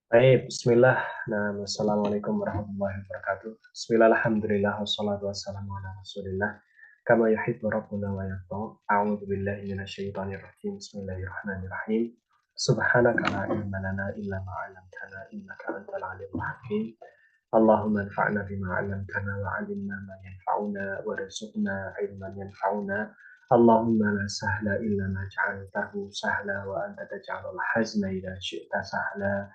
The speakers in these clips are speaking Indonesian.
Baik, Bismillah. Nah, Assalamualaikum warahmatullahi wabarakatuh. Bismillah, alhamdulillah, wassalatu wassalamu ala rasulillah. Kama yuhibbu rabbuna wa yarda. A'udzu billahi minasyaitonir rajim. Bismillahirrahmanirrahim. Subhanaka la ilma lana illa ma 'allamtana innaka antal alimul hakim. Allahumma anfa'na bima 'allamtana wa 'allimna ma yanfa'una warzuqna 'ilman yanfa'una. Allahumma la sahla illa ma ja'altahu sahla wa anta taj'alul hazna idza syi'ta sahla.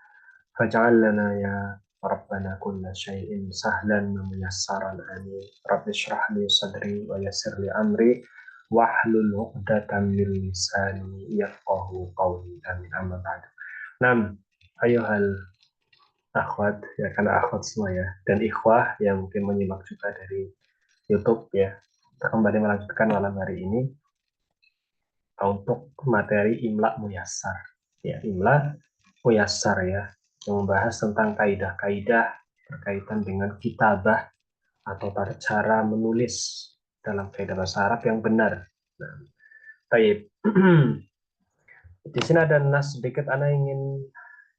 فاجعل لنا يا ربنا كل شيء سهلا وميسرا آمين رب اشرح لي صدري ويسر لي أمري واحلل عقدة من لساني يفقه قولي آمين أما بعد. Nah, ayuhal akhwat, ya karena akhwat semua ya, dan ikhwah yang mungkin menyimak juga dari YouTube ya. Kita kembali melanjutkan malam hari ini untuk materi Imla Muyassar. Ya, Imla Muyassar ya, yang membahas tentang kaidah-kaidah berkaitan dengan kitabah atau cara menulis dalam kaidah bahasa Arab yang benar. Nah, baik. Di sini ada nas sedikit, Ana ingin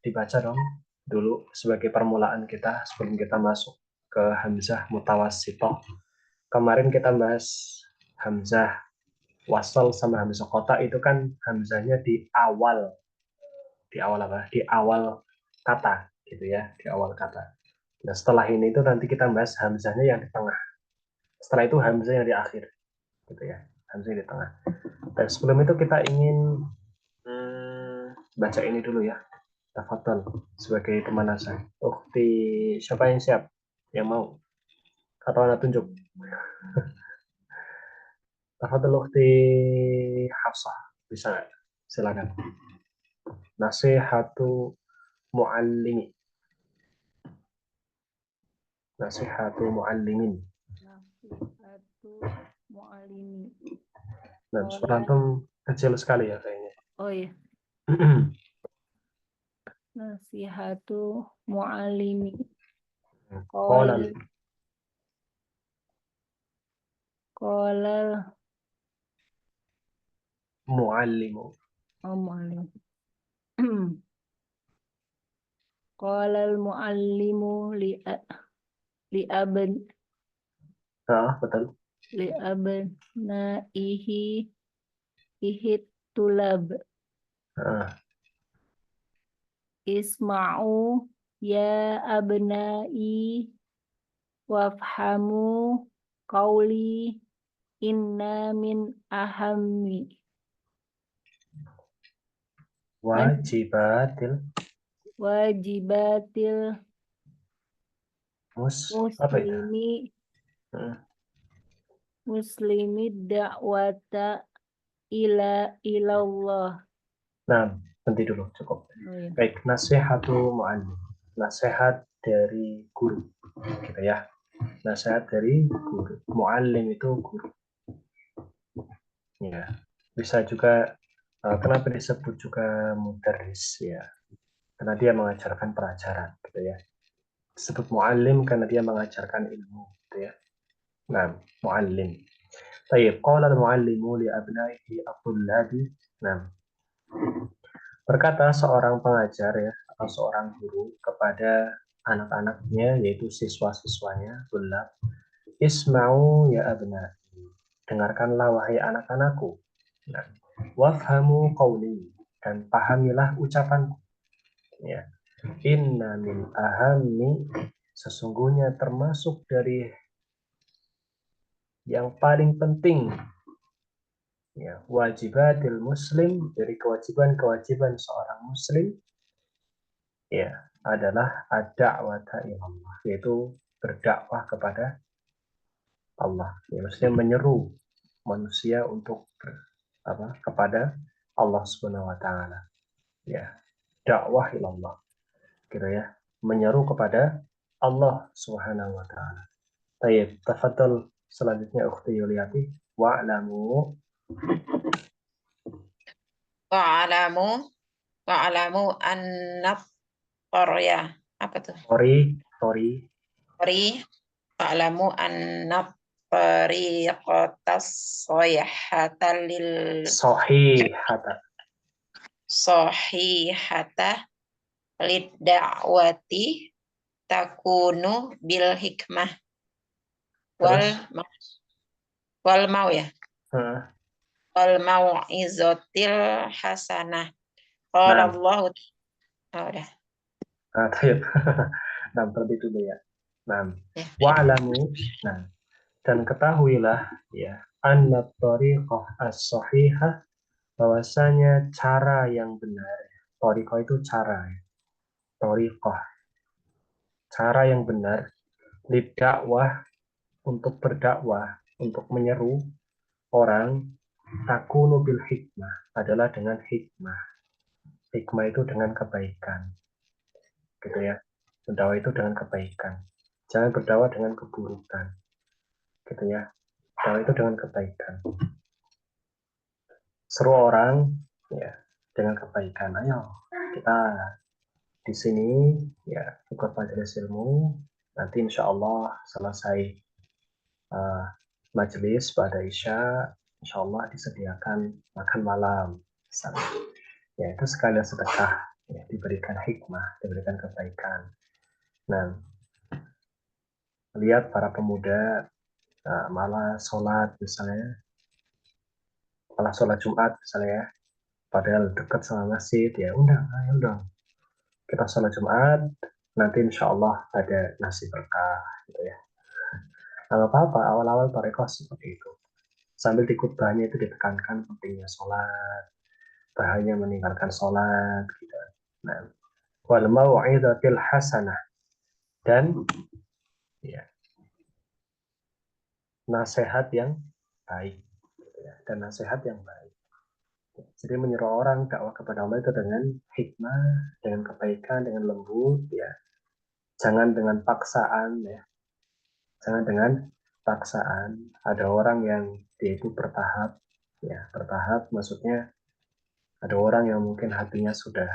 dibaca dong dulu sebagai permulaan kita sebelum kita masuk ke hamzah mutawassithah. Kemarin kita bahas hamzah wasal sama hamzah qata, itu kan hamzahnya di awal apa? Di awal kata gitu ya, di awal kata. Nah, setelah ini itu nanti kita bahas hamzahnya yang di tengah. Setelah itu hamzah yang di akhir gitu ya. Hamzah yang di tengah. Dan sebelum itu kita ingin baca ini dulu ya. Tafadhol sebagai pemanasan. Ukti siapa yang siap? Yang mau? Atau Anda tunjuk? Tafadhol ukti Hafsah. Bisa nggak? Silakan. Nasihatu muallimi. Nasihatu muallimin. Nasihatu mu'alimi. Dan suara antum kecil sekali ya kayaknya. Oh iya. Nasihatu mu'alimi. Qolal Qolal muallimu. mu'allim. Qolal mu'allimu li aben Betul. li abnaihi ihit tulab. Isma'u ya abnai wafhamu qawli inna min ahammi Wajibatil wajibatil apa itu? muslimi muslimi da'wata ilallah. Nah, nanti dulu cukup. Oh ya. Baik, nasihatu muallim. Nasihat dari guru, gitu ya. Nasihat dari guru. Muallim itu guru. Ya, bisa juga kenapa disebut juga mudarris ya? Karena dia mengajarkan pelajaran, gitu ya. Disebut muallim karena dia mengajarkan ilmu, gitu ya. Nah, muallim. Baik, qala al-muallimu li abnaihi at-tullabi. Nah, berkata seorang pengajar ya atau seorang guru kepada anak-anaknya yaitu siswa-siswanya, tulab, isma'u ya abnai, dengarkanlah wahai anak-anakku. Nah, wafhamu qawli, dan pahamilah ucapanku. Ya. Inna min ahammi, sesungguhnya termasuk dari yang paling penting ya, wajibatil muslim, dari kewajiban-kewajiban seorang muslim ya, adalah ad-da'wata ilallah, yaitu berdakwah kepada Allah. Ya, maksudnya menyeru manusia untuk kepada Allah Subhanahu wa taala. Ya, dakwah ilallah. Gitu ya. Menyeru kepada Allah Subhanahu wa taala. Baik, tafadhal selanjutnya ukhti Yuliati, wa'lamu. Wa'alamu wa'alamu annaf qarya apa tuh? Tori. Wa'alamu annaf tariqatas sayhata lil Sahihata. sahihata lid da'wati takunu bil hikmah Terus, wal mau ya nah, wal mau'izatil hasanah. Qala nah, Allah, oh, udah. tayyib. Nah, terlebih dulu ya. Nah, Ya. wa'lamu, nah, dan ketahuilah ya, anna thariqah as-sahihah, bahwasanya cara yang benar. Thariqah itu cara ya. Thariqah, cara yang benar lidakwah, untuk berdakwah, untuk menyeru orang, takunu bil hikmah, adalah dengan hikmah. Hikmah itu dengan kebaikan, gitu ya. Berdakwah itu dengan kebaikan. Jangan berdakwah dengan keburukan, gitu ya. Berdakwah itu dengan kebaikan. Seru orang ya dengan kebaikan. Ayo kita di sini ya ikut majelis ilmu. Nanti insya Allah selesai uh, majelis pada Isya, insya Allah disediakan makan malam. Ya itu sekalian sedekah, ya, diberikan hikmah, diberikan kebaikan. Nah, lihat para pemuda malah sholat misalnya, malah sholat Jumat misalnya ya, padahal dekat sama masjid, ya undang, ayo dong. Kita sholat Jumat, nanti insya Allah ada nasi berkah, gitu ya. Kalau apa-apa, awal-awal tarekat seperti itu. Sambil di khutbahnya itu ditekankan pentingnya sholat, bahaya meninggalkan sholat, gitu. Nah, wal mau'izatil hasanah, dan ya, nasihat yang baik, gitu ya. Dan nasihat yang baik. Jadi menyuruh orang dakwah kepada Allah itu dengan hikmah, dengan kebaikan, dengan lembut, ya. Jangan dengan paksaan, ya. Jangan dengan paksaan. Ada orang yang dia itu bertahap, ya. Bertahap maksudnya ada orang yang mungkin hatinya sudah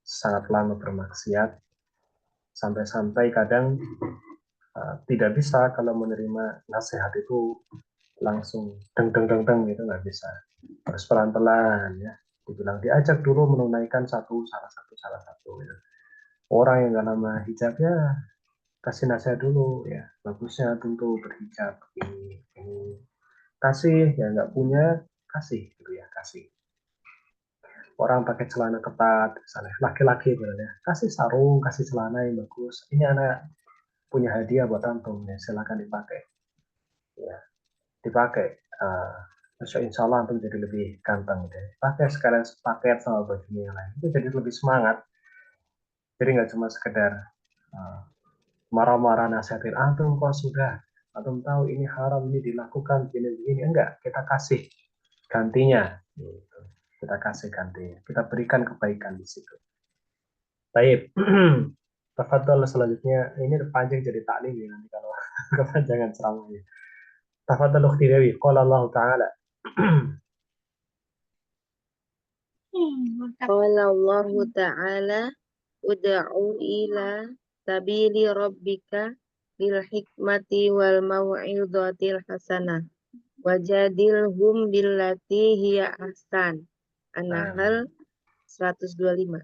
sangat lama bermaksiat, sampai-sampai kadang tidak bisa kalau menerima nasihat itu langsung deng deng deng deng gitu, nggak bisa, harus pelan-pelan ya, dibilang diajak dulu menunaikan salah satu gitu. Orang yang nggak lama hijab ya kasih nasihat dulu ya, bagusnya tentu berhijab ini kasih, ya nggak punya kasih gitu ya, kasih. Orang pakai celana ketat misalnya, laki-laki misalnya, kasih sarung, kasih celana yang bagus, ini anak punya hadiah buat antum ya, silakan dipakai ya, dipakai. Insya Allah antum jadi lebih ganteng deh. Pakai sekalian paket sama bajunya yang lain, itu jadi lebih semangat. Jadi nggak cuma sekedar marah-marah nasihatin antum, kok sudah antum tahu ini haram, ini dilakukan begini enggak, kita kasih gantinya gitu. Kita kasih gantinya, kita berikan kebaikan di situ. Baik. Tafadhol selanjutnya, ini panjang jadi taklim ya nanti kalau kepanjangan ceramahnya. Tafadhol ukhti Dewi, qala Allah Ta'ala. Qala Allahu ta'ala ud'u ila sabili rabbika bil hikmati wal mau'izatil hasanah wajadilhum billati hiya ahsan. An-Nahl 125.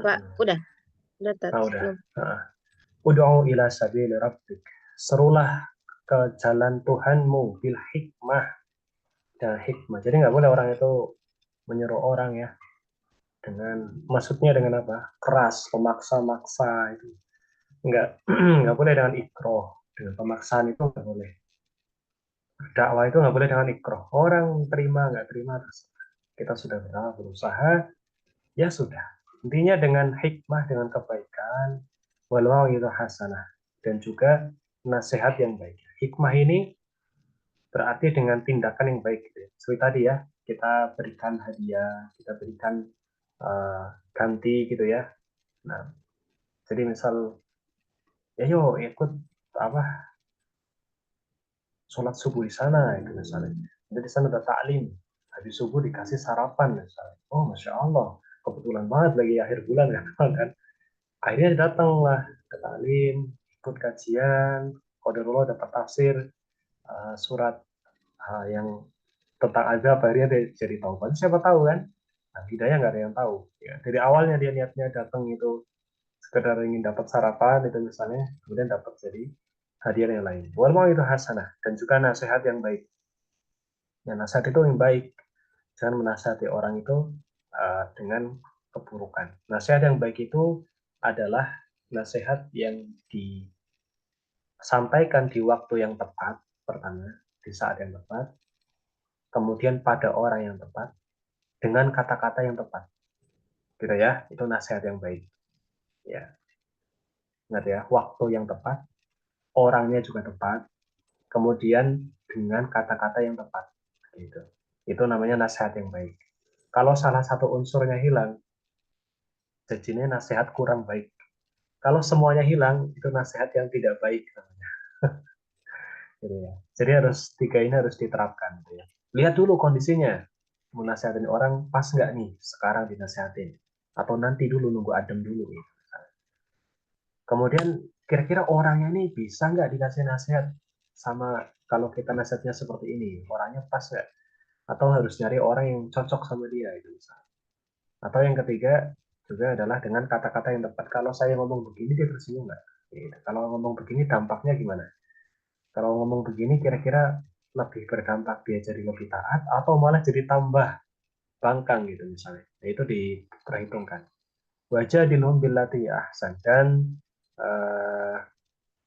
Pak, udah tat. Udah. Ud'u ila sabili rabbik. Serulah ke jalan Tuhanmu bil hikmah, dan hikmah. Jadi nggak boleh orang itu menyuruh orang ya dengan, maksudnya dengan apa? Keras, pemaksa-maksa itu. Nggak boleh dengan ikroh, dengan pemaksaan itu nggak boleh. Dakwah itu nggak boleh dengan ikroh. Orang terima nggak terima terus. Kita sudah berusaha, ya sudah. Intinya dengan hikmah, dengan kebaikan, walau itu hasanah, dan juga nasihat yang baik. Hikmah ini berarti dengan tindakan yang baik. Gitu. Seperti tadi ya, kita berikan hadiah, kita berikan ganti gitu ya. Nah, jadi misal, ya yuk ikut apa sholat subuh di sana itu misalnya. Jadi di sana ada taklim, habis subuh dikasih sarapan misalnya. Oh masya Allah, kebetulan banget lagi akhir bulan kan. Akhirnya datanglah ke taklim, ikut kajian, qadarullah dapat tafsir surat yang tentang azab, akhirnya dia jadi tahu. Siapa tahu kan, Nah, hidayah nggak ada yang tahu. Ya, dari awalnya dia niatnya datang itu sekedar ingin dapat sarapan itu misalnya, kemudian dapat jadi hadiah yang lain. Wal itu hasanah, dan juga nasihat yang baik. Ya, nasihat itu yang baik. Jangan menasihati orang itu dengan keburukan. Nasihat yang baik itu adalah nasihat yang disampaikan di waktu yang tepat, pertama, di saat yang tepat, kemudian pada orang yang tepat, dengan kata-kata yang tepat. Gitu ya, itu nasihat yang baik. Ya, ingat ya, waktu yang tepat, orangnya juga tepat, kemudian dengan kata-kata yang tepat. Gitu. Itu namanya nasihat yang baik. Kalau salah satu unsurnya hilang, jadinya nasihat kurang baik. Kalau semuanya hilang, itu nasihat yang tidak baik namanya. Gitu ya. Jadi tiga ini harus diterapkan. Gitu ya. Lihat dulu kondisinya. Mau nasihatin orang pas nggak nih sekarang dinasihatin, atau nanti dulu nunggu adem dulu. Gitu. Kemudian kira-kira orangnya ini bisa nggak dikasih nasihat sama kalau kita nasihatnya seperti ini, orangnya pas nggak? Atau harus nyari orang yang cocok sama dia itu misalnya. Atau yang ketiga juga adalah dengan kata-kata yang tepat. Kalau saya ngomong begini dia tersinggung nggak? Gitu. Kalau ngomong begini dampaknya gimana? Kalau ngomong begini kira-kira lebih berdampak dia jadi lebih taat atau malah jadi tambah bangkang gitu misalnya. Nah, itu diperhitungkan. Wajah dilhum billati ahsan, dan eh,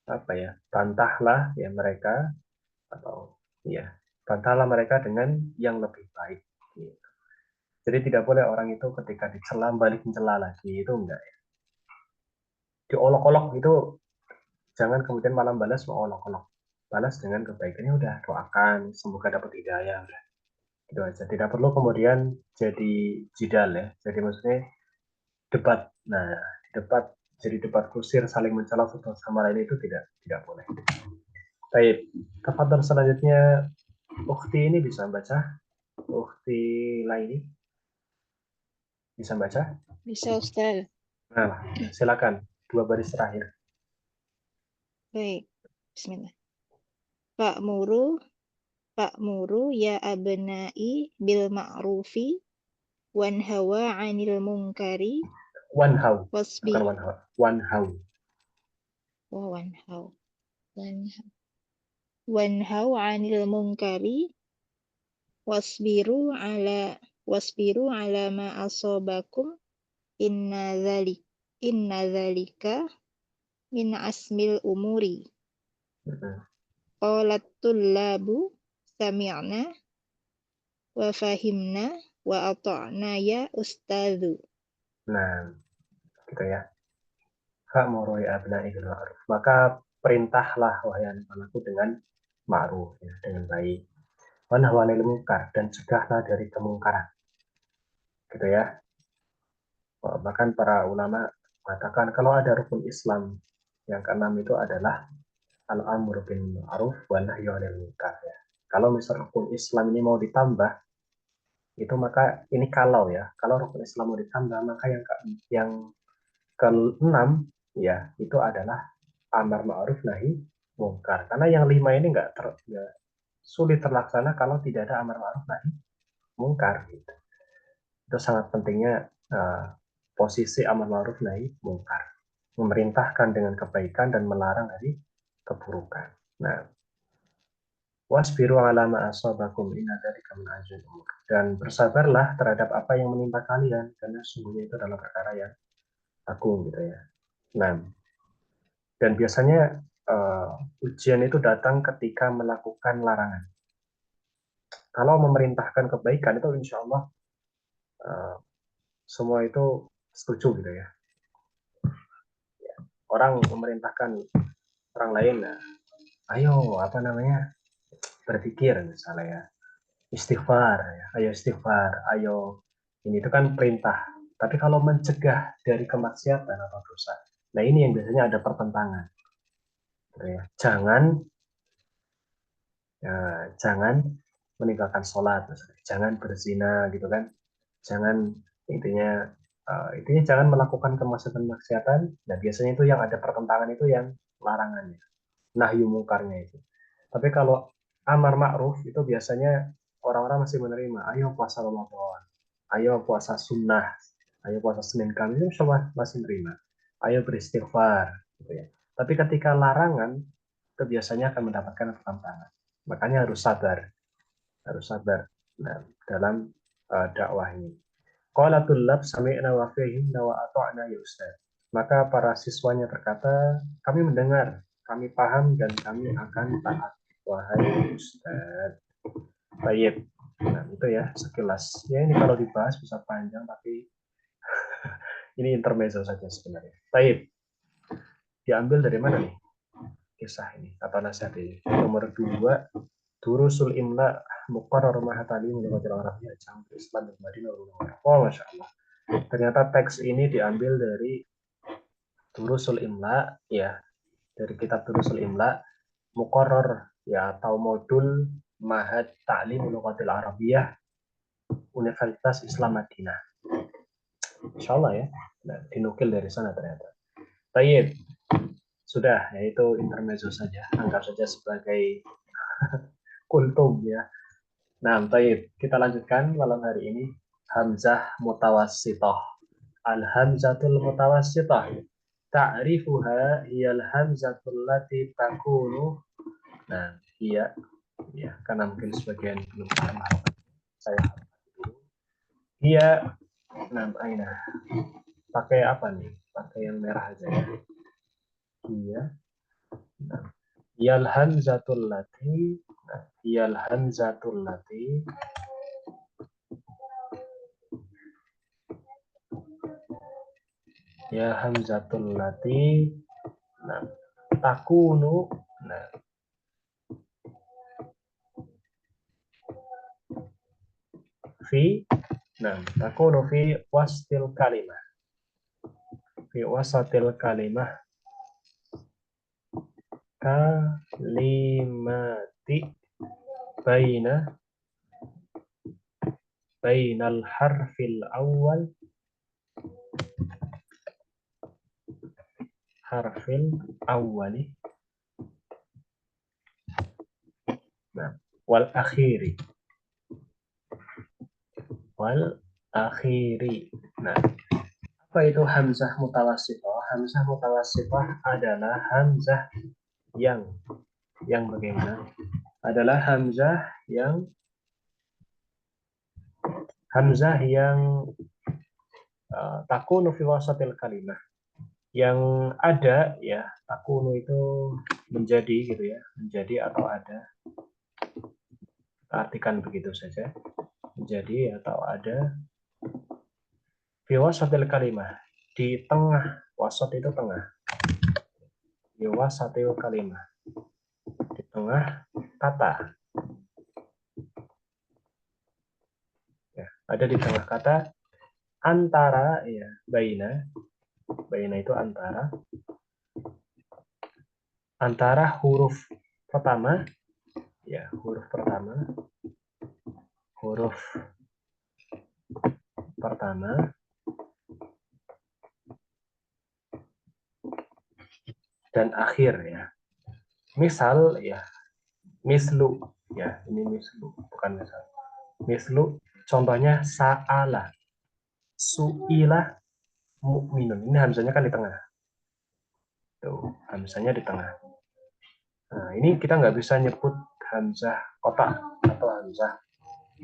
apa ya, bantahlah ya mereka, atau ya bantahlah mereka dengan yang lebih baik. Gitu. Jadi tidak boleh orang itu ketika dicela balik mencela lagi, itu enggak ya. Diolok-olok itu jangan kemudian malam balas mau olok-olok. Balas dengan kebaikannya, udah doakan semoga dapat hidayah, udah itu aja. Tidak perlu kemudian jadi jidal ya. Jadi maksudnya debat. Nah, debat jadi debat kusir saling mencela satu sama lain itu tidak boleh. Baik, tafadhol selanjutnya Ukti ini bisa baca. Ukti Laini bisa baca. Bisa Ustaz. Nah, silakan dua baris terakhir. Baik. Bismillah. Fa'muru ya abnai bil ma'rufi wanhawa 'anil munkari Wanhau, bukan wasbi wanhau. Wanhau. wanhau wanhau 'anil munkari wasbiru ala ma asabakum inna dzalika min asmil umuri. Qalat tullabu sami'na wa fahimna wa ata'na ya ustadzu. Nah, gitu ya. Fa'muru ya abna'i bil ma'ruf. Maka perintahlah wahai anak-anakku dengan ma'ruf, ya, dengan baik. Wanhaw 'anil munkar, dan cegahlah dari kemungkaran. Gitu ya. Bahkan para ulama mengatakan kalau ada rukun Islam yang keenam itu adalah al-amru bil ma'ruf wa nahyu 'anil munkar ya. Kalau misal rukun Islam ini mau ditambah, itu maka ini kalau rukun Islam mau ditambah, maka yang keenam ya itu adalah amar ma'ruf nahi munkar. Karena yang lima ini nggak sulit terlaksana kalau tidak ada amar ma'ruf nahi munkar gitu. Itu sangat pentingnya posisi amar ma'ruf nahi munkar, memerintahkan dengan kebaikan dan melarang dari keburukan. Nah, wasbiru ala ma asabakum inna dzalika min azmil umur, dan bersabarlah terhadap apa yang menimpa kalian karena sungguhnya itu adalah perkara yang agung gitu ya. Nah, dan biasanya ujian itu datang ketika melakukan larangan. Kalau memerintahkan kebaikan itu insya Allah semua itu setuju gitu ya. Orang memerintahkan orang lain, nah, ayo berpikir misalnya ya, istighfar ya, ayo ini itu kan perintah. Tapi kalau mencegah dari kemaksiatan atau dosa, nah ini yang biasanya ada pertentangan. Gitu ya. Jangan meninggalkan sholat, misalnya. Jangan berzina gitu kan, jangan intinya jangan melakukan kemaksiatan. Nah biasanya itu yang ada pertentangan itu yang larangannya, nahyu mungkarnya itu. Tapi kalau amar ma'ruf itu biasanya orang-orang masih menerima. Ayo puasa Ramadan, Ayo puasa sunnah, ayo puasa Senin Kamis, insya Allah masih nerima. Ayo beristighfar, gitu ya. Tapi ketika larangan, itu biasanya akan mendapatkan tantangan. Makanya harus sabar, nah, dalam dakwah ini. Qala tullab sami'na wa fahimna wa ata'na ya Ustaz. Maka para siswanya berkata, kami mendengar, kami paham, dan kami akan taat. Wahai Ustaz. Baik. Nah, itu ya sekilas. Ya ini kalau dibahas bisa panjang, tapi ini intermezzo saja sebenarnya. Baik. Diambil dari mana nih kisah ini atau nasihat ini? Nomor 2, Durusul Imla Muqarrar Mahatali Mulatil Arabiyah Jamul Islam dan Madinah. Oh, Masya Allah. Ternyata teks ini diambil dari Durusul Imla, ya, dari kitab Durusul Imla Muqarrar, ya, atau modul Mahad Ta'lim Lughatil Arabiyah Universitas Islam Madinah. Insya Allah ya, nah, dinukil dari sana ternyata. Tayyib, sudah, yaitu intermezzo saja, anggap saja sebagai kultum ya. Nah, tayyib, kita lanjutkan malam hari ini Hamzah Mutawassithah. Al-Hamzatul Mutawassithah. Ta'rifuha hiyal hamzatul lati takunu. Nah, iya, ya, karena mungkin sebagian belum paham. Saya dulu. Iya, nah, aina. Pakai apa nih? Pakai yang merah aja ya. Iya. Nah, iyal hamzatul lati. Nah, iyal hamzatul lati. Ya hamzatul lati. Nah, takunu. Nah, fi. Nah, takunu fi wastil kalimah. Fi wasatil kalimah. Kalimati bainal harfil awal awali, nah, wal akhiri. Nah, apa itu hamzah mutawassithah? Hamzah mutawassithah adalah hamzah yang bagaimana? Adalah hamzah yang takunu fi wasatil kalimah, yang ada ya, takunu itu menjadi gitu ya, menjadi atau ada, artikan begitu saja, menjadi atau ada, fi wasatil kalimah, di tengah. Wasat itu tengah, fi wasatil kalimah, di tengah kata ya, ada di tengah kata, antara ya, baina itu antara huruf pertama ya, huruf pertama dan akhir ya. Misal ya, mislu ya, ini mislu bukan misal. Mislu contohnya sa'ala, su'ila, mu'minun. Ini hamzanya kan di tengah. Tuh, hamzanya di tengah. Nah, ini kita nggak bisa nyebut hamzah kotak atau hamzah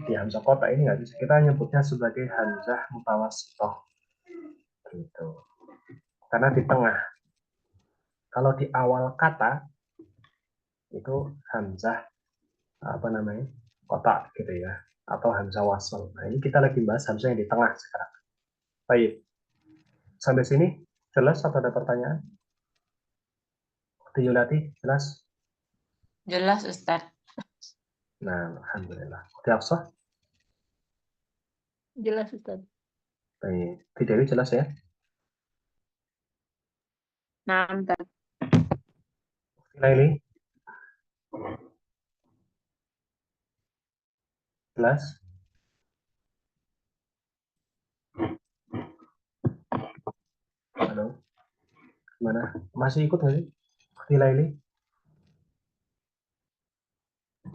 di hamzah kotak, ini nggak bisa. Kita nyebutnya sebagai hamzah mutawassithah. Gitu. Karena di tengah. Kalau di awal kata itu hamzah apa namanya? Kotak gitu ya, atau hamzah wasl. Nah, ini kita lagi bahas hamzah yang di tengah sekarang. Baik. Sampai sini jelas atau ada pertanyaan? Yulati, jelas? Jelas, Ustadz. Nah, alhamdulillah. Hafsah? Jelas Ustaz. Baik. Dewi jelas ya? Nah, Ustaz. Laili? Jelas? Halo? Gimana? Masih ikut nggak sih? Laili?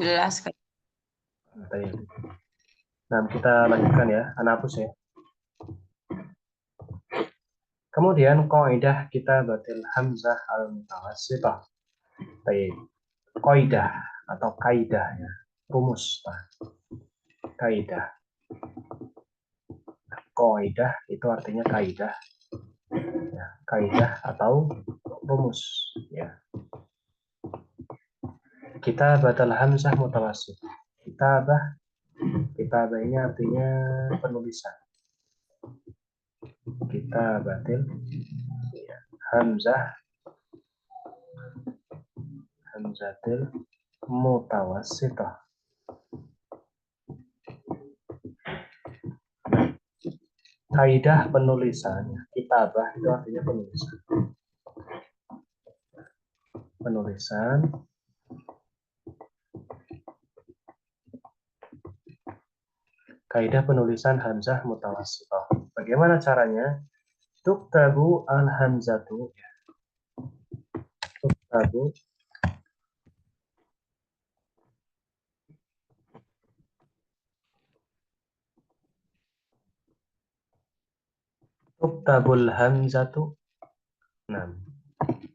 Jelas. Baik. Nah, kita lanjutkan ya, anak hapus ya. Kemudian kaidah kita batil hamzah al-mutawassithah. Baik. Kaidah atau kaidah ya. Rumus. Kaidah. Kaidah itu artinya kaidah. Ya, kaidah atau rumus ya. Kita batal hamzah mutawassithah. Kitabah ini artinya penulisan. Kita batil ya. Hamzatil mutawassithah. Kaidah penulisannya. Kitabah itu artinya penulisan. Penulisan. Kaidah penulisan hamzah mutawassithah. Bagaimana caranya? Tuktabu al-hamzatu. Tuktabu tuktabul hamzatu. Nah,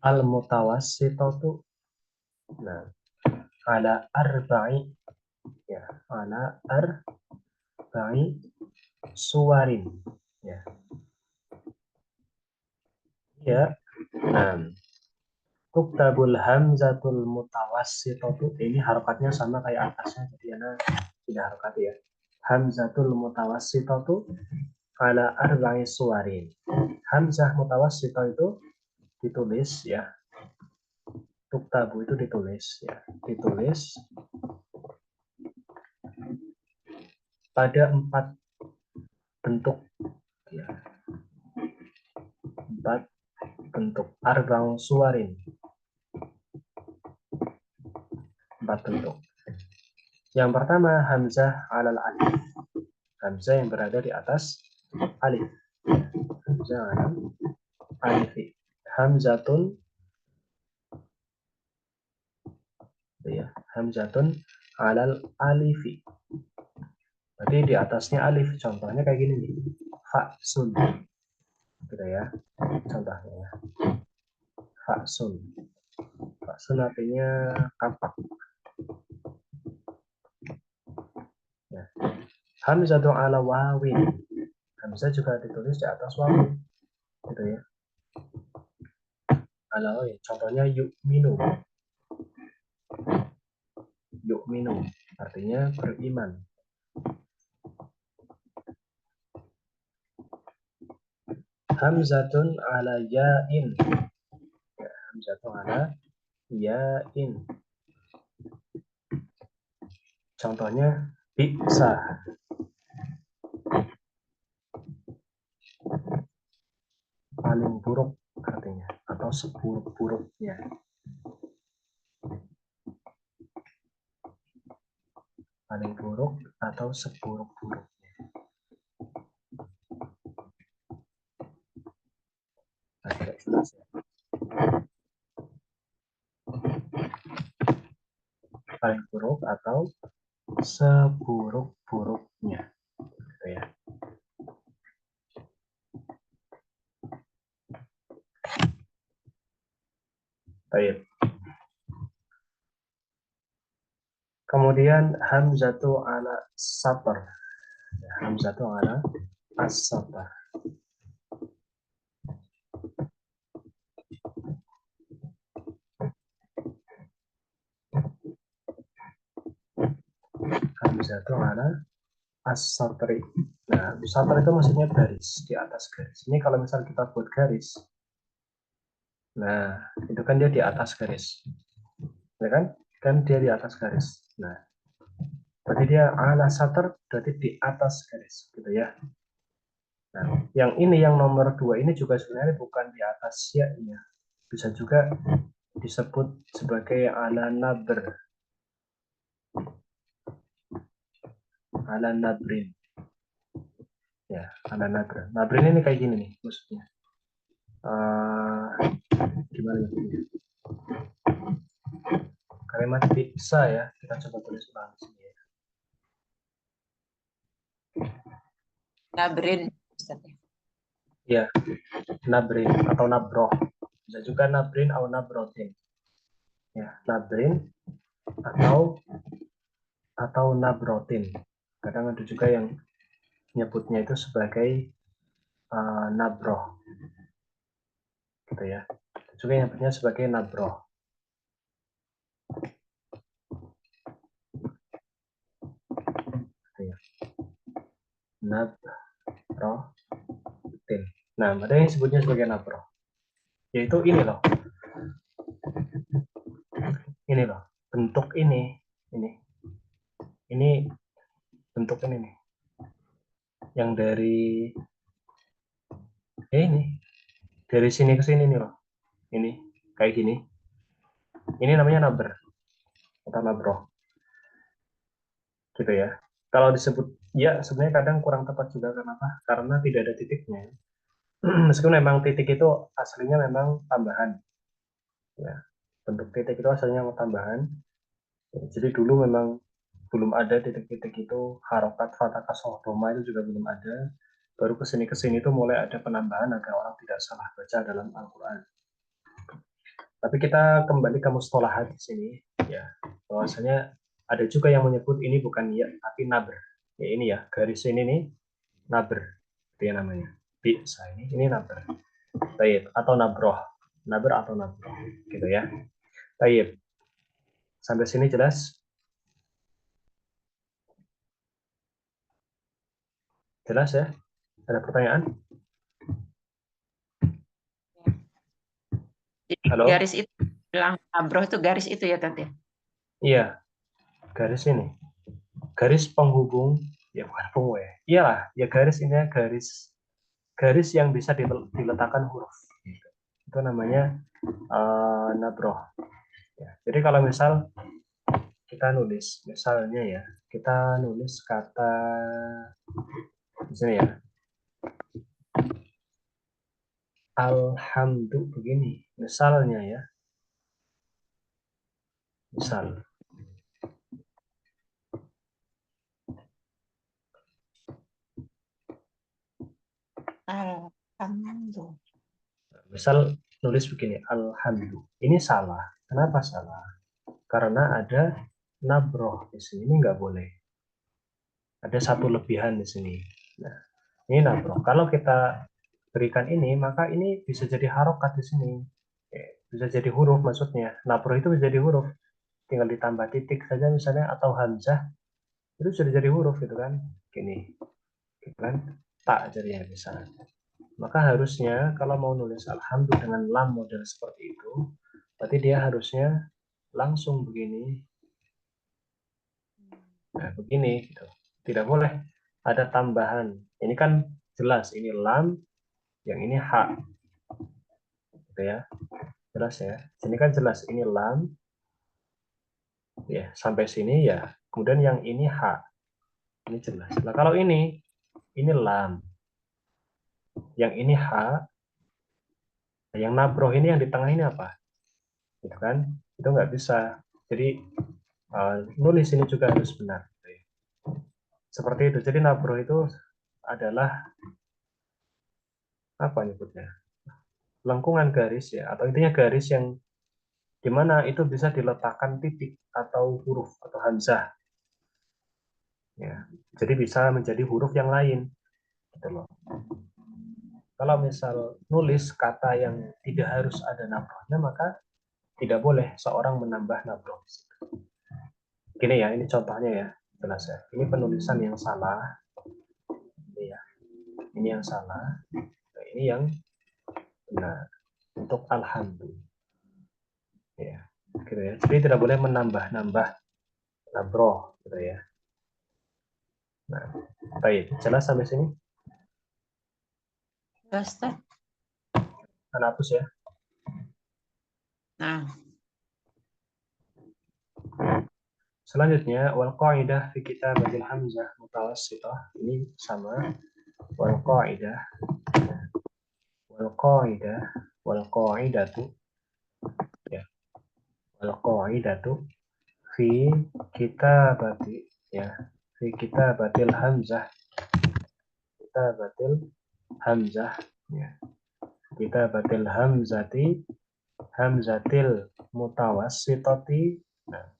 al-mutawassithatu. Nah, ala arba'i ya, ala arba'i suwarin ya. Ya. Nah, tuktabul hamzatul mutawassithatu ini harokatnya sama kayak atasnya, jadi ana tidak harokat ya. Hamzatul mutawassithatu ala arba'i suwarin. Hamzah mutawassithah itu ditulis ya. Tuktabu itu ditulis ya. Ditulis pada 4 bentuk ya. 4 bentuk arba'u suwarin. 4 bentuk. Yang pertama hamzah alal alif. Hamzah yang berada di atas alif. Hamzah alal alif. Hamzatun ya, hamzatun alal alifi. Berarti di atasnya alif. Contohnya kayak gini nih. Fa'sun. Gitu ya. Contohnya ya. Fa'sun. Fa'sun artinya kapak. Ya. Hamzatun ala wawin. Hamzah juga ditulis di atas wawin. Gitu ya. Ala wawin. Contohnya yu'minu. Yu'minu artinya beriman. Hamzatun ala ya'in. Ya, hamzatun ala ya'in. Contohnya bisa. Paling buruk artinya atau seburuk-buruknya. Paling buruk atau seburuk-buruknya. Agak jelas ya. Paling buruk atau seburuk-buruknya. Gitu ya. Baik. Kemudian hamzatu ala satar. Hamzatu ala as-satar. Hamzatu ala as-satri. Nah, satar itu maksudnya garis, di atas garis. Ini kalau misal kita buat garis, nah, itu kan dia di atas garis. Ya kan? Kan dia di atas garis. Nah, berarti dia ala satar, berarti di atas garis. Gitu ya. Nah, yang ini, yang nomor 2 ini juga sebenarnya bukan di atas ya. Bisa juga disebut sebagai ala nabr. Ala nabrin. Ya, ala nabr. Nabrin ini kayak gini nih maksudnya. Gimana ya? Kalimat bisa ya, kita coba tulis ulang di sini ya. Nabrin, Ustaz. Ya, nabrin atau nabroh. Bisa juga nabrin atau nabrotin. Ya, nabrin atau nabrotin. Kadang ada juga yang nyebutnya itu sebagai nabroh, gitu ya. Juga yang nyebutnya sebagai nabroh. Gitu ya. Nabrotin. Nah, ada yang sebutnya sebagai nabroh. Yaitu ini loh. Ini loh. Bentuk ini. Ini bentuk ini nih. Yang dari ini. Dari sini ke sini nih loh. Ini kayak gini. Ini namanya naber atau nabroh. Gitu ya. Kalau disebut ya sebenarnya kadang kurang tepat juga. Kenapa? Karena tidak ada titiknya. Meskipun memang titik itu aslinya memang tambahan. Ya. Bentuk titik itu aslinya tambahan. Jadi dulu memang belum ada titik-titik itu, harokat, fathah, kasroh, doma itu juga belum ada. Baru kesini itu mulai ada penambahan agar orang tidak salah baca dalam Al-Quran. Tapi kita kembali ke mustolahat di sini, ya bahwasanya ada juga yang menyebut ini bukan ya tapi nabr. Ya ini ya garis ini nih nabr, itu ya namanya. Bisa ini nabr. Taib atau nabroh, nabr atau nabroh, gitu ya. Taib. Sampai sini jelas? Jelas ya? Ada pertanyaan? Jadi Halo? garis itu bilang abroh itu garis itu ya Tante. Iya, garis ini. Garis penghubung, ya bukan penghubung ya. Iyalah, ya garis ini garis yang bisa diletakkan huruf. Gitu. Itu namanya nabroh. Ya, jadi kalau misal kita nulis, misalnya ya, kita nulis kata di sini ya, alhamdulillah begini, misalnya ya, misal. Alhamdulillah. Misal nulis begini, alhamdulillah. Ini salah. Kenapa salah? Karena ada nabroh di sini, ini nggak boleh. Ada satu lebihan di sini. Nah, ini nabroh. Kalau kita berikan ini, maka ini bisa jadi harokat di sini. Bisa jadi huruf maksudnya. Nabroh itu bisa jadi huruf. Tinggal ditambah titik saja misalnya atau hamzah itu sudah jadi huruf gitu kan. Gini. Gitu kan. Tak jadinya misalnya. Maka harusnya kalau mau nulis alhamdulillah dengan lam model seperti itu, berarti dia harusnya langsung begini. Nah, begini gitu. Tidak boleh ada tambahan. Ini kan jelas ini lam, yang ini ha. Gitu ya. Jelas ya. Sini kan jelas ini lam. Ya, sampai sini ya. Kemudian yang ini ha. Ini jelas. Nah, kalau ini lam. Yang ini ha. Yang nabroh ini yang di tengah ini apa? Gitu kan? Itu nggak bisa. Jadi nulis ini juga harus benar. Seperti itu. Jadi nabroh itu adalah apa nyebutnya? Lengkungan garis ya, atau intinya garis yang dimana itu bisa diletakkan titik atau huruf atau hamzah. Ya, jadi bisa menjadi huruf yang lain. Gitu loh. Kalau misal nulis kata yang tidak harus ada nabrohnya, maka tidak boleh seorang menambah nabroh. Gini ya, ini contohnya ya, jelas ya. Ini penulisan yang salah. Ini ya, ini yang salah. Nah, ini yang benar. Untuk alhamdulillah. Ya, gitu ya. Jadi tidak boleh menambah-nambah nabroh, gitu ya. Nah, baik, jelas sampai sini? Ustaz. Hapus ya. Nah, Selanjutnya wal qaidah fi kitabatil hamzah mutawassithah, ini sama wal qaidah wal qaidatu ya wal qaidatu fi kitabati ya fi kitabatil hamzah kitabatil hamzah ya. Kitabatil hamzatil mutawassitati. Nah,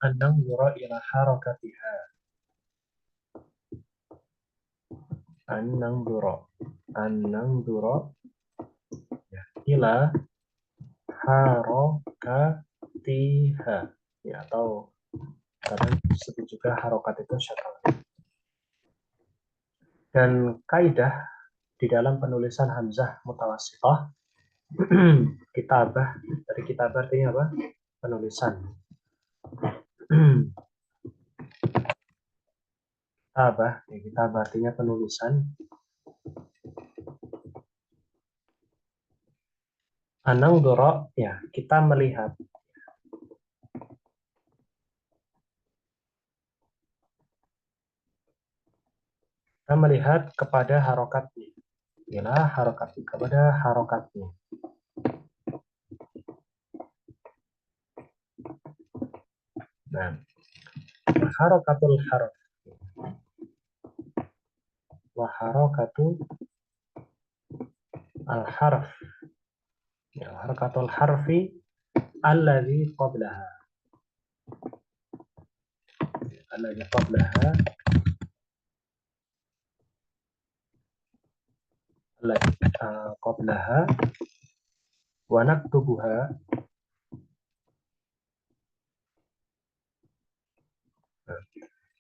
an-nanzura ila harakatiha. An-nanzura ya, ila harakatiha ya, atau kadang disebut juga harokat itu syakal. Dan kaidah di dalam penulisan hamzah mutawassithah kitabah, dari kitabah artinya apa? Penulisan. Kitabah artinya penulisan. An-nanzura ya, kita melihat. Kita melihat kepada harokatnya. Ialah harokat, kepada harokatnya. Nah, harokatul harf wa harokatu al-harf ya, harokatul harfi alladhi qablaha alladhi qablaha wa naktubuha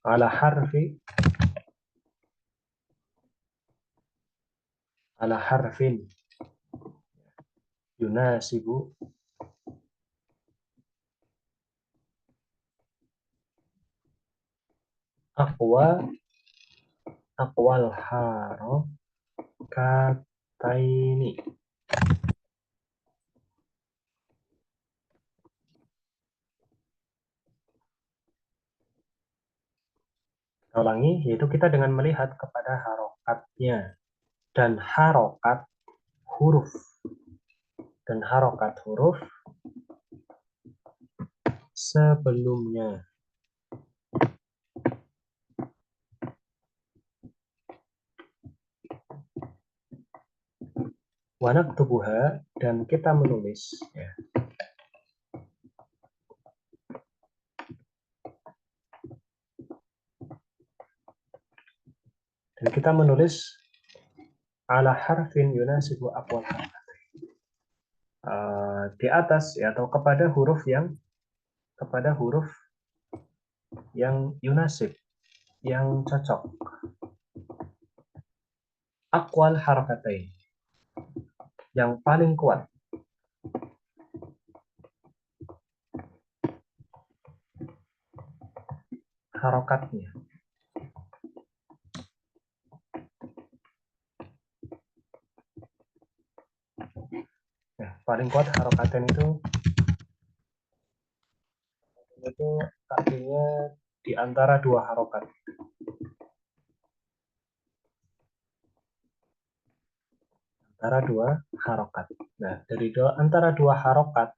ala harfin yunasibu aqwal harokataini. Ulangi, yaitu kita dengan melihat kepada harokatnya dan harokat huruf sebelumnya. Wa naktubuha, dan kita menulis ya. Dan kita menulis ala harfin yunasibu aqwal di atas ya, atau kepada huruf yang yunasib, yang cocok. Aqwal harakatain, yang paling kuat. Harokatnya. Ya, paling kuat harokatain itu artinya di antara dua harokat. Antara dua harokat. Nah, dari antara dua harokat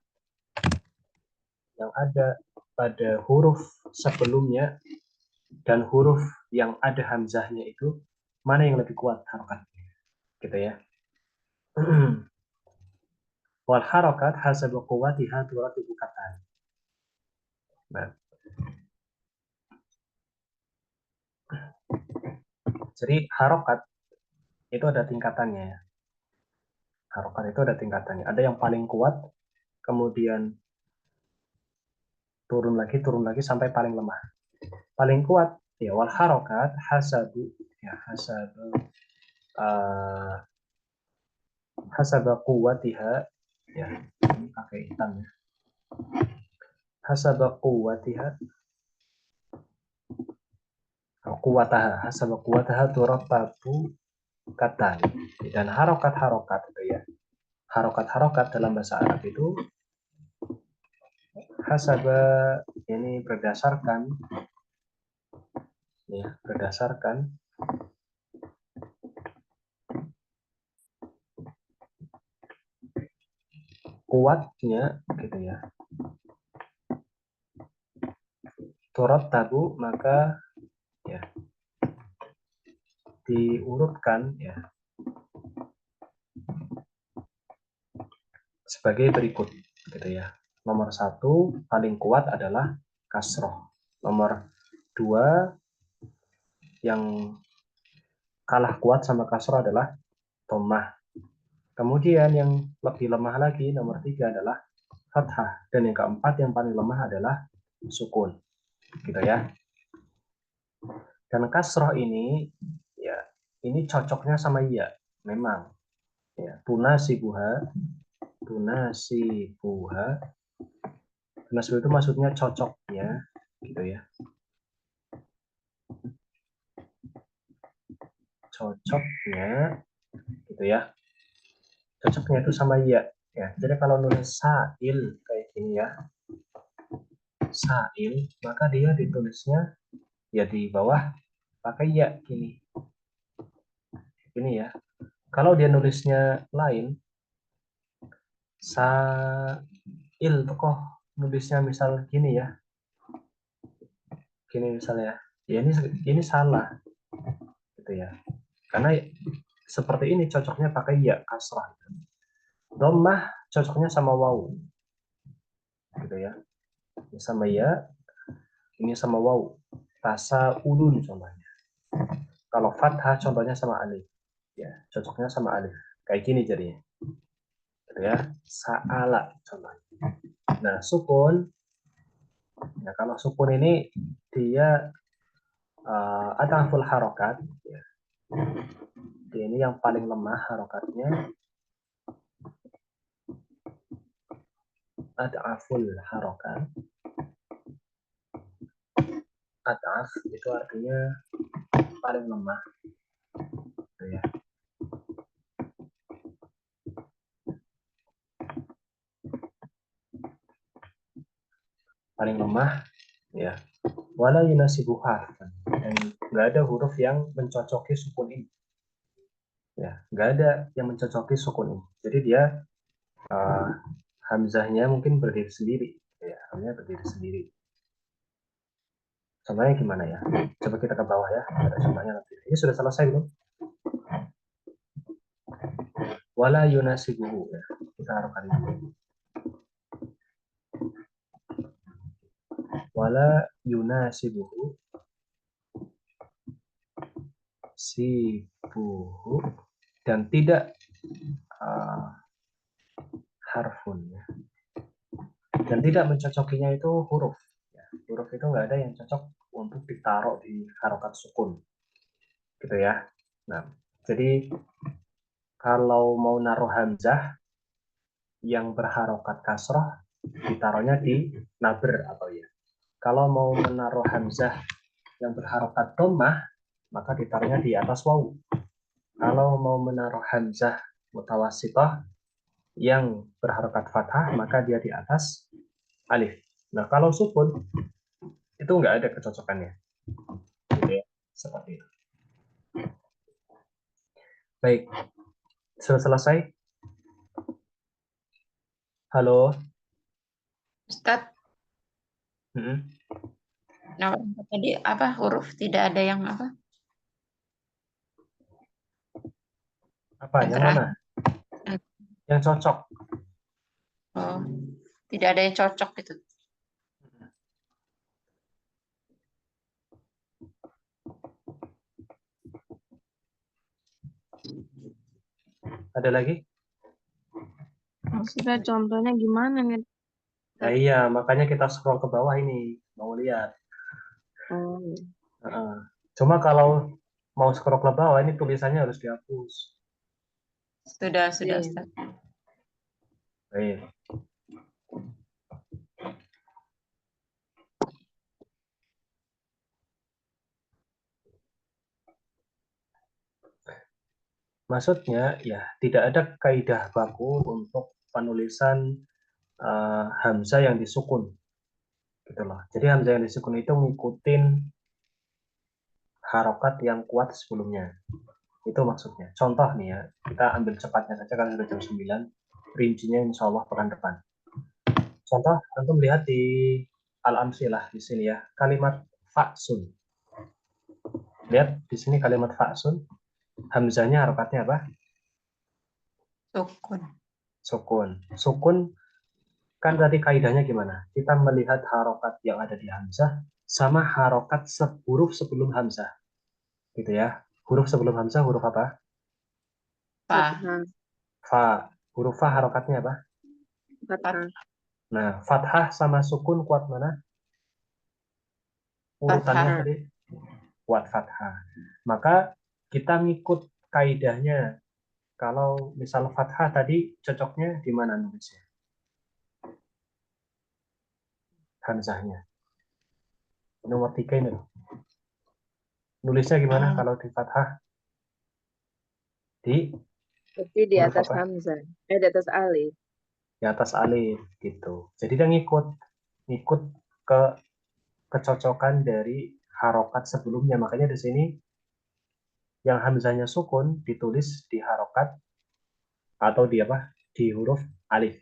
yang ada pada huruf sebelumnya dan huruf yang ada hamzahnya itu, mana yang lebih kuat harokatnya? Gitu ya. Wal harokat hasabu quwwatiha turatibu katan. Nah, jadi harokat itu ada tingkatannya ya. Harokat itu ada tingkatannya. Ada yang paling kuat, kemudian turun lagi sampai paling lemah. Paling kuat ya wal harokat hasabu ya, hasaba quwwatiha ya, ini pakai hitam ya. Hasaba quwwatiha turatabu katan. Dan harokat itu ya. Harokat dalam bahasa Arab itu hasaba ini berdasarkan kuatnya gitu ya. turattabu, maka ya diurutkan ya sebagai berikut gitu ya. Nomor 1 paling kuat adalah kasroh. Nomor 2 yang kalah kuat sama kasroh adalah dhammah. Kemudian yang lebih lemah lagi nomor 3 adalah fathah, dan yang keempat yang paling lemah adalah sukun gitu ya. Dan kasroh ini ya ini cocoknya sama ya memang ya tunasibuha itu maksudnya cocoknya gitu ya, cocoknya gitu ya, cocoknya itu sama ya. Jadi kalau nulis sa'il kayak gini ya, sa'il, maka dia ditulisnya ya di bawah pakai ya gini ya. Kalau dia nulisnya lain, sa'il tokoh nulisnya misal gini ya, gini misalnya ya, ini salah gitu ya, karena seperti ini cocoknya pakai ya kasrah. Dhammah cocoknya sama waw gitu ya, ini sama ya, ini sama waw, tasa ulun contohnya. Kalau fathah contohnya sama alif ya, cocoknya sama alif kayak gini jadinya gitu ya, sa'ala contohnya. Nah sukun ya, kalau sukun ini dia ada full harokat ya. Dia ini yang paling lemah harokatnya, ad'aful harokat. Ad'af itu artinya paling lemah gitu ya. Paling lemah ya. Wala yunasibu harfan, dan nggak ada huruf yang mencocoki sukun ini ya, nggak ada yang mencocoki sukun ini. Jadi dia hamzahnya mungkin berdiri sendiri ya, hamzahnya berdiri sendiri. Contohnya gimana ya? Coba kita ke bawah ya, ada contohnya nanti. Ini sudah selesai belum? Wala yunasibuhu ya, kita harokan ini. Wala yunasibuhu sibuhu, dan tidak harfun ya. Dan tidak mencocokinya itu huruf ya. Huruf itu nggak ada yang cocok untuk ditaruh di harokat sukun gitu ya. Nah jadi kalau mau naruh hamzah yang berharokat kasroh, ditaruhnya di nabr atau ya. Kalau mau menaruh hamzah yang berharokat dhammah, maka ditaruhnya di atas waw. Kalau mau menaruh hamzah mutawassithah yang berharokat fathah, maka dia di atas alif. Nah kalau sukun itu nggak ada kecocokannya gitu ya, seperti itu. Baik, sudah selesai? Halo Ustadz, nah tadi apa huruf tidak ada yang apa? apa yang mana yang cocok? Oh, tidak ada yang cocok gitu. Ada lagi? Maksudnya contohnya gimana nih? Nah, iya, makanya kita scroll ke bawah ini, mau lihat. Oh. Cuma kalau mau scroll ke bawah, ini tulisannya harus dihapus. Sudah Iya. Ustadz. Baik. Maksudnya, ya tidak ada kaidah baku untuk penulisan hamzah yang disukun. Gitu loh. Jadi hamzah yang disukun itu ngikutin harokat yang kuat sebelumnya. Itu maksudnya. Contoh nih ya, kita ambil cepatnya saja karena sudah jam 9. Rincinya insya Allah pekan depan. Contoh, antum lihat di al-amsilah di sini ya. Kalimat fa'sun. Lihat di sini kalimat fa'sun. Hamzahnya harokatnya apa? Sukun. Sukun. Sukun kan tadi kaidahnya gimana? Kita melihat harokat yang ada di hamzah sama harokat huruf sebelum hamzah. Gitu ya. Huruf sebelum hamzah huruf apa? Fa. Fathah. Fa. Huruf fa harokatnya apa? Fathah. Nah, fathah sama sukun kuat mana? Urutannya Fathah. tadi kuat fathah. Maka kita ngikut kaidahnya. Kalau misal fathah tadi cocoknya di mana nulisnya? Hamzahnya. Nomor 3 ini loh. Nulisnya gimana Hmm. kalau di fathah? Di Berarti di huruf atas apa? hamzah. Di atas alif. Di atas alif gitu. Jadi dia ngikut ke kecocokan dari harokat sebelumnya. Makanya di sini yang hamzahnya sukun ditulis di harokat atau di apa? Di huruf alif.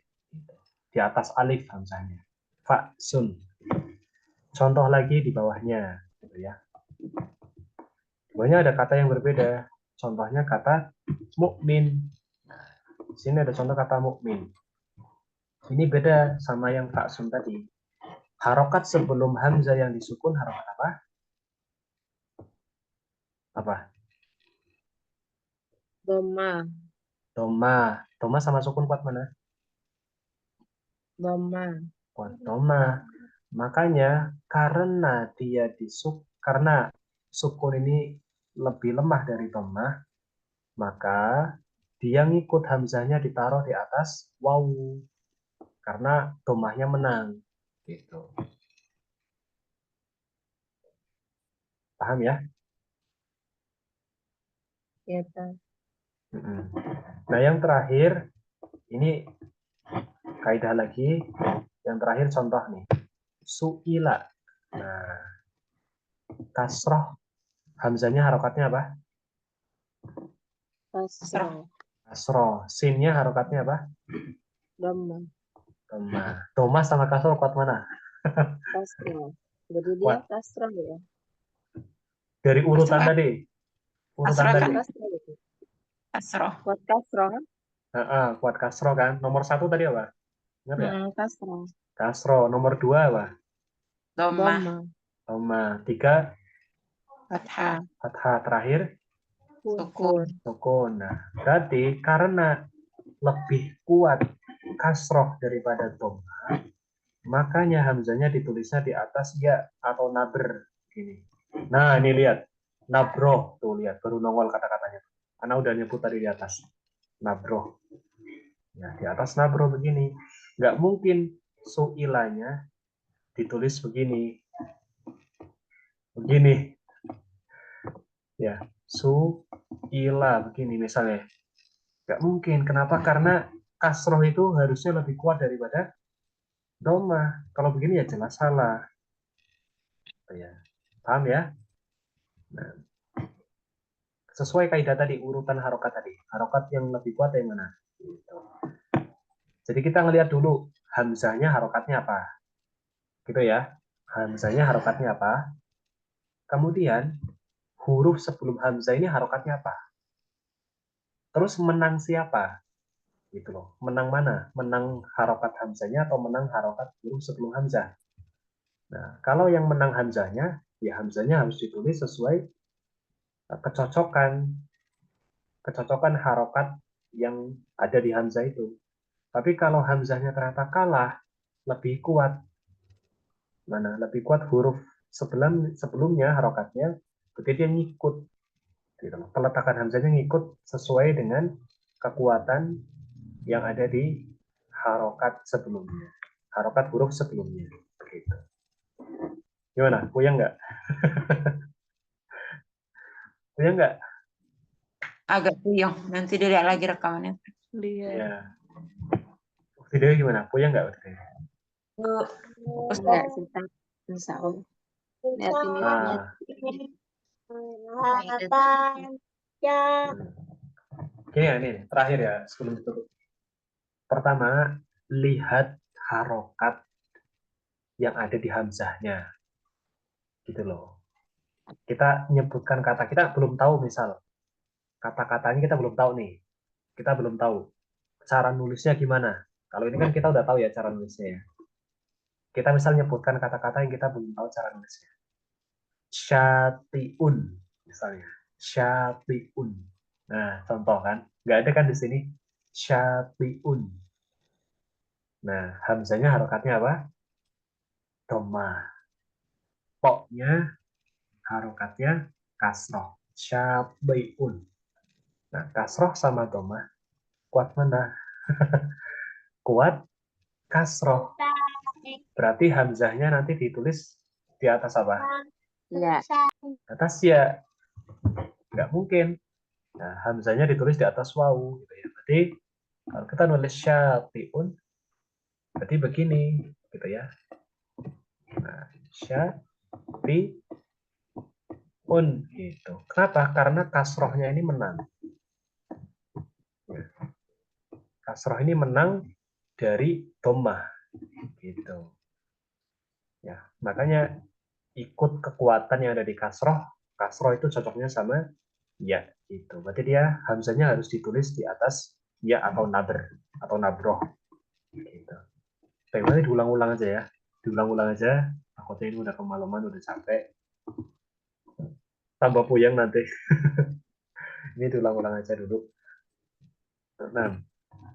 Di atas alif hamzahnya. Fa sun. Contoh lagi di bawahnya, gitu ya. Di bawahnya ada kata yang berbeda. Contohnya kata mukmin. Di sini ada contoh kata mukmin. Ini beda sama yang fa sun tadi. Harokat sebelum hamzah yang disukun harokat apa? Apa? Dhamma. Doma. Doma sama sukun kuat mana? Dhamma. Kuat doma. Makanya karena sukun ini lebih lemah dari doma, maka dia ngikut hamzahnya ditaruh di atas wawu karena domahnya menang. Gitu. Paham ya? Ya, ta. Nah, yang terakhir ini kaidah lagi. Yang terakhir contoh nih. Su'ila. Nah, kasroh hamzahnya harokatnya apa? Kasroh. Kasroh. Sinnya harokatnya apa? Dhamma. Doma. Doma sama kasroh kuat mana? Kasroh. Jadi dia Kuat. kasroh ya. Dari urutan Kasroh. tadi. Urutan Kasroh tadi. kan? Kasroh itu. Kasroh. Buat kasroh kan? Kuat kasroh kan. Nomor 1 tadi apa? Ingat nggak? Kasroh. Kasroh. Nomor 2 apa? Doma. Dhamma. Doma. 3 Fathah. fathah. Terakhir Sukun. sukun. Nah, berarti karena lebih kuat kasroh daripada doma, makanya hamzahnya ditulisnya di atas ya atau nabr gini. Nah, ini lihat. Nabroh. Tuh lihat, baru nongol kata-katanya. Karena udah nyebut tadi di atas. Nabroh. Ya, di atas nabroh begini. Nggak mungkin suilanya ditulis begini. Begini. Ya, suila begini misalnya. Nggak mungkin. Kenapa? Karena kasroh itu harusnya lebih kuat daripada doma. Kalau begini ya jelas salah. Ya, paham ya? Nah, sesuai kaidah tadi, urutan harokat tadi. Harokat yang lebih kuat yang mana? Gitu. Jadi kita ngelihat dulu hamzahnya harokatnya apa. Gitu ya. Hamzahnya harokatnya apa. Kemudian huruf sebelum hamzah ini harokatnya apa. Terus menang siapa? Gitu loh. Menang mana? Menang harokat hamzahnya atau menang harokat huruf sebelum hamzah? Nah, kalau yang menang hamzahnya, ya hamzahnya harus ditulis sesuai kecocokan harokat yang ada di hamzah itu. Tapi kalau hamzahnya ternyata kalah, lebih kuat mana? Lebih kuat huruf sebelumnya harokatnya, berarti dia ngikut. Gitu. Peletakan hamzahnya ngikut sesuai dengan kekuatan yang ada di harokat sebelumnya, harokat huruf sebelumnya. Gitu. Gimana? Puyeng nggak? Puyeng nggak? Agak puyeng. Nanti dilihat lagi rekamannya. Lihat. Ya. Video gimana? Puyeng nggak? Enggak sih, Ta. Insya Allah. Lihat ini. Nah, oke ya, ini terakhir ya sebelum ditutup. Pertama, lihat harokat yang ada di hamzahnya. Gitu loh. Kita menyebutkan kata, kita belum tahu misal kata-katanya kita belum tahu nih. Kita belum tahu cara nulisnya gimana. Kalau ini kan kita udah tahu ya cara nulisnya ya. Kita misal nyebutkan kata-kata yang kita belum tahu cara nulisnya. Syatiun misalnya. Syatiun. Nah, contoh kan. Nggak ada kan di sini. Syatiun. Nah, hamzanya harokatnya apa? Dhammah. Poknya harokatnya kasroh. Syatiun. Nah, kasroh sama dhammah kuat mana? Kuat kasroh. Berarti hamzahnya nanti ditulis di atas apa? Ya. Atas ya. Nggak mungkin. Nah, hamzahnya ditulis di atas wawu. Gitu ya. Berarti kalau kita nulis syatiun, berarti begini. Gitu ya. Nah, syatiun. Gitu. Kenapa? Karena kasrohnya ini menang. Kasroh ini menang dari dhammah. Gitu. Ya, makanya ikut kekuatan yang ada di kasroh. Kasroh itu cocoknya sama ya, itu. Berarti dia hamzahnya harus ditulis di atas ya atau nabr atau nabroh. Gitu. Bagaimana diulang-ulang aja ya. Diulang-ulang aja. Takutnya ini udah kemalaman, udah capek. Tambah puyeng nanti. Ini diulang-ulang aja dulu. Nah,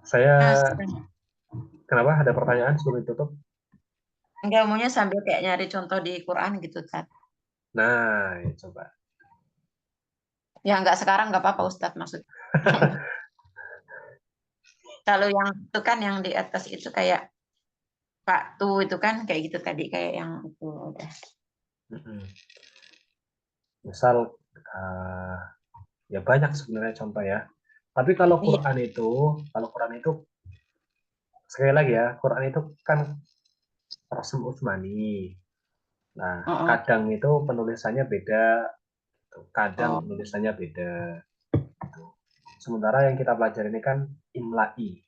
saya kenapa ada pertanyaan sebelum ditutup? Enggak, maunya sambil kayak nyari contoh di Quran gitu, Ustaz. Nah, ya, coba. Ya enggak sekarang enggak apa-apa, Ustaz, maksud. Kalau yang itu kan yang di atas itu kayak Pak Tu itu kan kayak gitu tadi, kayak yang itu udah. Misal ya banyak sebenarnya contoh ya. Tapi kalau Iya. Quran itu sekali lagi ya, Quran itu kan Rasul Utsmani. Nah, kadang itu penulisannya beda, kadang penulisannya beda. Sementara yang kita pelajari ini kan imla'i.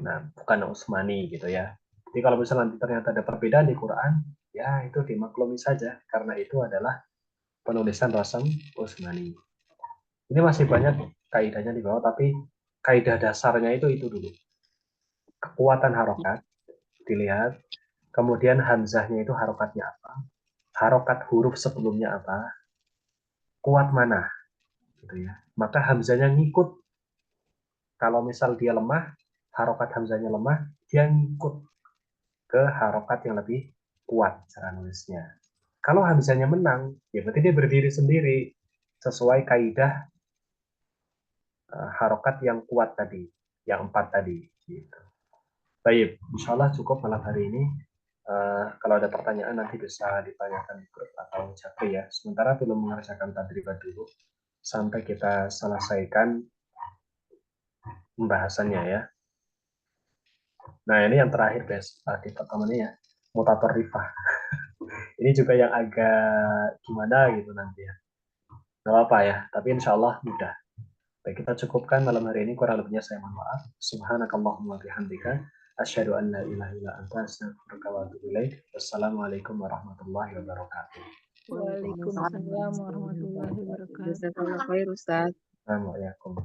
Nah, bukan Utsmani gitu ya. Jadi kalau misalnya nanti ternyata ada perbedaan di Quran, ya itu dimaklumi saja karena itu adalah penulisan Rasul Utsmani. Ini masih banyak kaidahnya di bawah, tapi kaidah dasarnya itu dulu. Kekuatan harokat dilihat, kemudian hamzahnya itu harokatnya apa, harokat huruf sebelumnya apa, kuat mana, gitu ya. Maka hamzahnya ngikut. Kalau misal dia lemah, harokat hamzahnya lemah, dia ngikut ke harokat yang lebih kuat cara nulisnya. Kalau hamzahnya menang, ya berarti dia berdiri sendiri sesuai kaidah harokat yang kuat tadi, yang 4 tadi. Gitu. Baik, insya Allah cukup malam hari ini. Kalau ada pertanyaan nanti bisa ditanyakan di grup atau japri ya. Sementara belum mengerjakan tadribat dulu sampai kita selesaikan pembahasannya ya. Nah ini yang terakhir guys, di pertemuan ini ya, mutator rifah. Ini juga yang agak gimana gitu nanti ya. Gak apa-apa ya, tapi insya Allah mudah. Baik, kita cukupkan malam hari ini, kurang lebihnya saya mohon maaf. Subhanakallahumma bihamdika asyhadu an la ilaha illa anta astaghfiruka wa atubu ilaik. Wassalamualaikum warahmatullahi wabarakatuh. Waalaikumsalam warahmatullahi wabarakatuh. Jazakallah khair, Ustaz. Assalamualaikum.